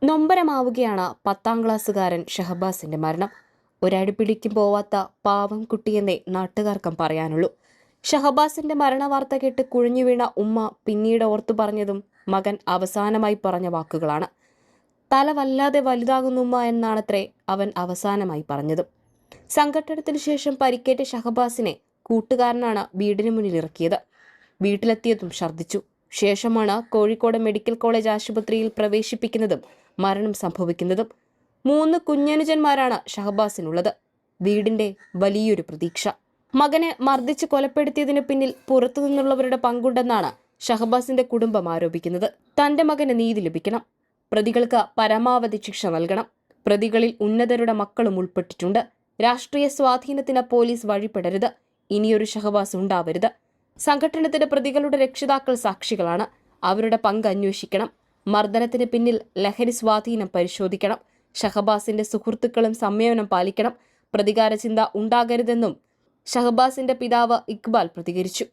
നൊമ്പരമാവുകയാണ് 10ാം ക്ലാസ്സുകാരൻ ഷഹബാസിന്റെ മരണം. ഒരടിപിടിക്കും പോവാത്ത പാവം കുട്ടിയെന്നേ നാട്ടുകാർക്കും പറയാനുള്ളൂ. ഷഹബാസിന്റെ മരണവാർത്ത കേട്ട് കുഴഞ്ഞു വീണ ഉമ്മ പിന്നീട് ഓർത്തു പറഞ്ഞതും മകൻ അവസാനമായി പറഞ്ഞ വാക്കുകളാണ്. തല വല്ലാതെ വലുതാകുന്നുമ്മ എന്നാണത്രേ അവൻ അവസാനമായി പറഞ്ഞതും. സംഘട്ടനത്തിനു ശേഷം പരിക്കേറ്റ ഷഹബാസിനെ കൂട്ടുകാരനാണ് വീടിന് മുന്നിൽ ഇറക്കിയത്. വീട്ടിലെത്തിയതും ഛർദ്ദിച്ചു. ശേഷമാണ് കോഴിക്കോട് മെഡിക്കൽ കോളേജ് ആശുപത്രിയിൽ പ്രവേശിപ്പിക്കുന്നതും മരണം സംഭവിക്കുന്നതും. 3 കുഞ്ഞനുജന്മാരാണ് ഷഹബാസിനുള്ളത്. വീടിന്റെ വലിയൊരു പ്രതീക്ഷ. മകനെ മർദ്ദിച്ച് കൊലപ്പെടുത്തിയതിനു പിന്നിൽ പുറത്തുനിന്നുള്ളവരുടെ പങ്കുണ്ടെന്നാണ് ഷഹബാസിന്റെ കുടുംബം ആരോപിക്കുന്നത്. തന്റെ മകന് നീതി ലഭിക്കണം, പ്രതികൾക്ക് പരമാവധി ശിക്ഷ നൽകണം. പ്രതികളിൽ ഉന്നതരുടെ മക്കളും ഉൾപ്പെട്ടിട്ടുണ്ട്. രാഷ്ട്രീയ സ്വാധീനത്തിന് പോലീസ് വഴിപ്പെടരുത്. ഇനിയൊരു ഷഹബാസ് ഉണ്ടാവരുത്. സംഘട്ടനത്തിന് പ്രതികളുടെ രക്ഷിതാക്കൾ സാക്ഷികളാണ്. അവരുടെ പങ്ക് അന്വേഷിക്കണം. മർദ്ദനത്തിന് പിന്നിൽ ലഹരി സ്വാധീനം പരിശോധിക്കണം. ഷഹബാസിന്റെ സുഹൃത്തുക്കളും സംയമനം പാലിക്കണം. പ്രതികാര ചിന്ത ഉണ്ടാകരുതെന്നും ഷഹബാസിന്റെ പിതാവ് ഇക്ബാൽ പ്രതികരിച്ചു.